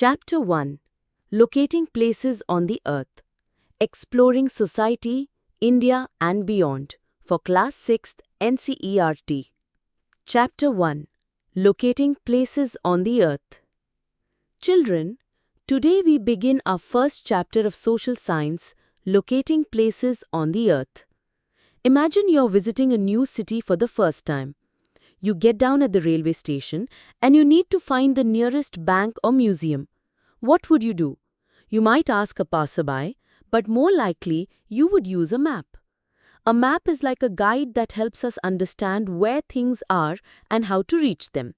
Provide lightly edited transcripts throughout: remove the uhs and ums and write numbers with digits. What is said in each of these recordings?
Chapter 1. Locating Places on the Earth. Exploring Society, India and Beyond for Class 6th NCERT. Chapter 1. Locating Places on the Earth. Children, today we begin our first chapter of social science, Locating Places on the Earth. Imagine you're visiting a new city for the first time. You get down at the railway station and you need to find the nearest bank or museum. What would you do? You might ask a passerby, but more likely you would use a map. A map is like a guide that helps us understand where things are and how to reach them.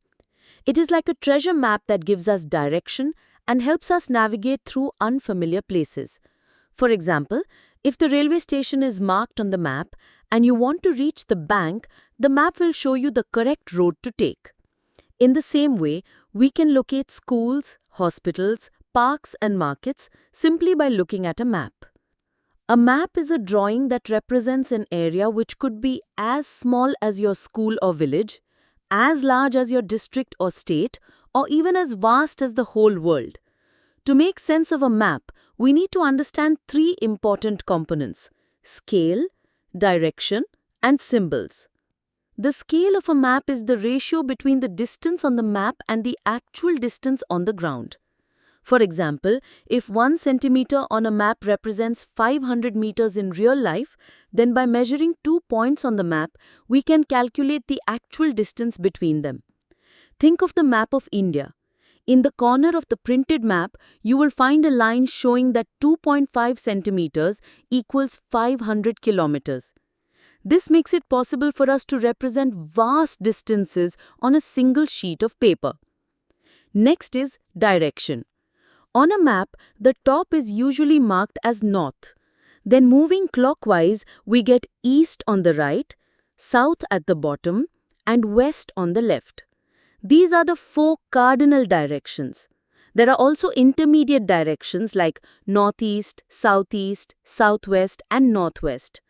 It is like a treasure map that gives us direction and helps us navigate through unfamiliar places. For example, if the railway station is marked on the map and you want to reach the bank, the map will show you the correct road to take. In the same way, we can locate schools, hospitals, parks and markets simply by looking at a map. A map is a drawing that represents an area which could be as small as your school or village, as large as your district or state, or even as vast as the whole world. To make sense of a map, we need to understand three important components: scale, direction, and symbols. The scale of a map is the ratio between the distance on the map and the actual distance on the ground. For example, if 1 centimeter on a map represents 500 meters in real life, then by measuring 2 points on the map, we can calculate the actual distance between them. Think of the map of India. In the corner of the printed map, you will find a line showing that 2.5 centimeters equals 500 kilometers. This makes it possible for us to represent vast distances on a single sheet of paper. Next is direction. On a map, the top is usually marked as north. Then moving clockwise, we get east on the right, south at the bottom, and west on the left. These are the 4 cardinal directions. There are also intermediate directions like northeast, southeast, southwest, and northwest.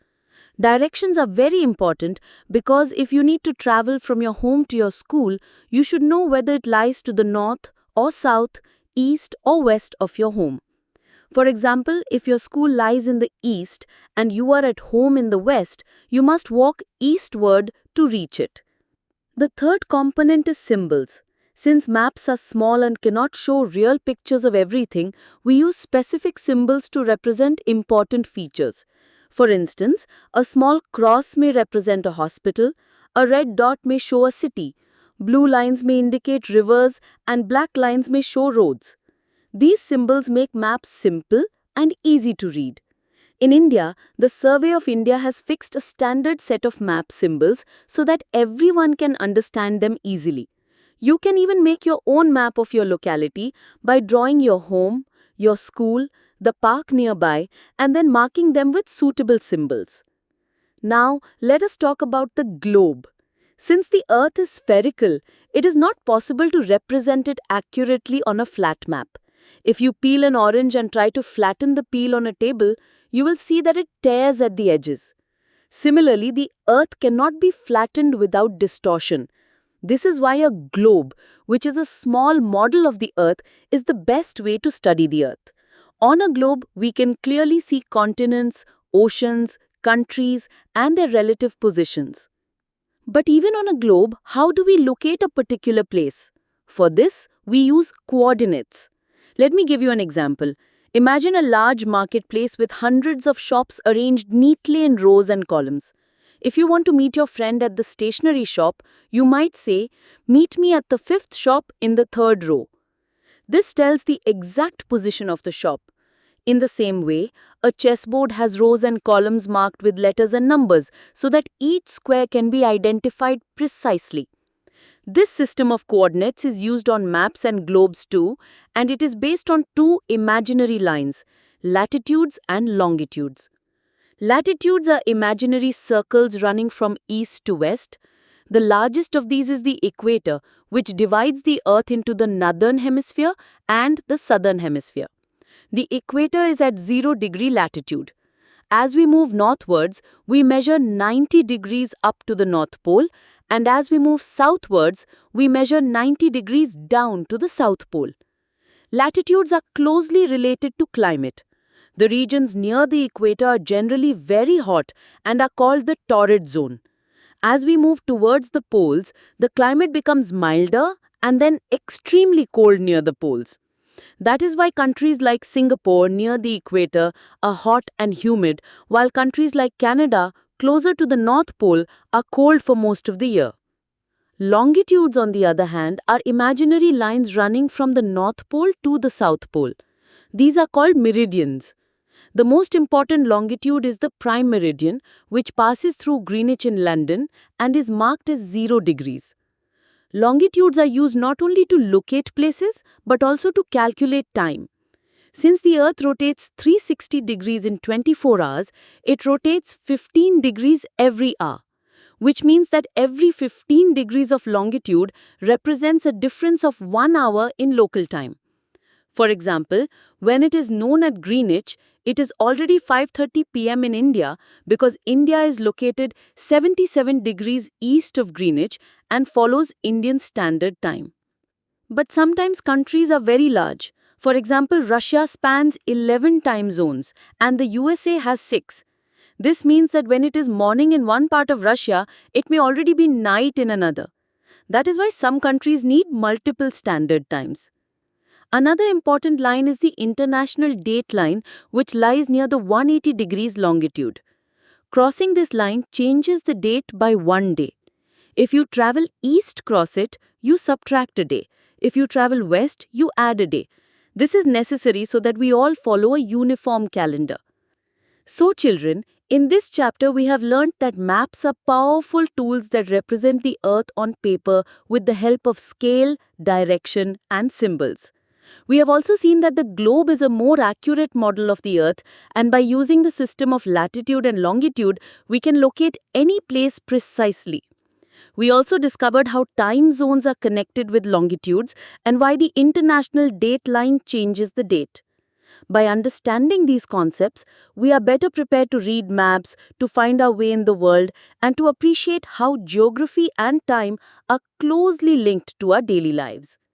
Directions are very important because if you need to travel from your home to your school, you should know whether it lies to the north or south, east or west of your home. For example, if your school lies in the east and you are at home in the west, you must walk eastward to reach it. The third component is symbols. Since maps are small and cannot show real pictures of everything, we use specific symbols to represent important features. For instance, a small cross may represent a hospital, a red dot may show a city, blue lines may indicate rivers, and black lines may show roads. These symbols make maps simple and easy to read. In India, the Survey of India has fixed a standard set of map symbols so that everyone can understand them easily. You can even make your own map of your locality by drawing your home, your school, the park nearby, and then marking them with suitable symbols. Now, let us talk about the globe. Since the Earth is spherical, it is not possible to represent it accurately on a flat map. If you peel an orange and try to flatten the peel on a table, you will see that it tears at the edges. Similarly, the Earth cannot be flattened without distortion. This is why a globe, which is a small model of the Earth, is the best way to study the Earth. On a globe, we can clearly see continents, oceans, countries, and their relative positions. But even on a globe, how do we locate a particular place? For this, we use coordinates. Let me give you an example. Imagine a large marketplace with hundreds of shops arranged neatly in rows and columns. If you want to meet your friend at the stationery shop, you might say, "Meet me at the 5th shop in the 3rd row." This tells the exact position of the shop. In the same way, a chessboard has rows and columns marked with letters and numbers so that each square can be identified precisely. This system of coordinates is used on maps and globes too, and it is based on 2 imaginary lines, latitudes and longitudes. Latitudes are imaginary circles running from east to west. The largest of these is the equator, which divides the Earth into the northern hemisphere and the southern hemisphere. The equator is at 0-degree latitude. As we move northwards, we measure 90 degrees up to the North Pole, and as we move southwards, we measure 90 degrees down to the South Pole. Latitudes are closely related to climate. The regions near the equator are generally very hot and are called the torrid zone. As we move towards the poles, the climate becomes milder and then extremely cold near the poles. That is why countries like Singapore near the equator are hot and humid, while countries like Canada closer to the North Pole are cold for most of the year. Longitudes, on the other hand, are imaginary lines running from the North Pole to the South Pole. These are called meridians. The most important longitude is the prime meridian, which passes through Greenwich in London and is marked as 0 degrees. Longitudes are used not only to locate places but also to calculate time. Since the Earth rotates 360 degrees in 24 hours, it rotates 15 degrees every hour, which means that every 15 degrees of longitude represents a difference of 1 hour in local time. For example, when it is known at Greenwich, it is already 5:30 p.m. in India because India is located 77 degrees east of Greenwich and follows Indian Standard Time. But sometimes countries are very large. For example, Russia spans 11 time zones and the USA has 6. This means that when it is morning in one part of Russia, it may already be night in another. That is why some countries need multiple standard times. Another important line is the international date line, which lies near the 180 degrees longitude. Crossing this line changes the date by 1 day. If you travel east cross it, you subtract a day. If you travel west, you add a day. This is necessary so that we all follow a uniform calendar. So children, in this chapter we have learnt that maps are powerful tools that represent the earth on paper with the help of scale, direction and symbols. We have also seen that the globe is a more accurate model of the Earth, and by using the system of latitude and longitude, we can locate any place precisely. We also discovered how time zones are connected with longitudes and why the international date line changes the date. By understanding these concepts, we are better prepared to read maps, to find our way in the world, and to appreciate how geography and time are closely linked to our daily lives.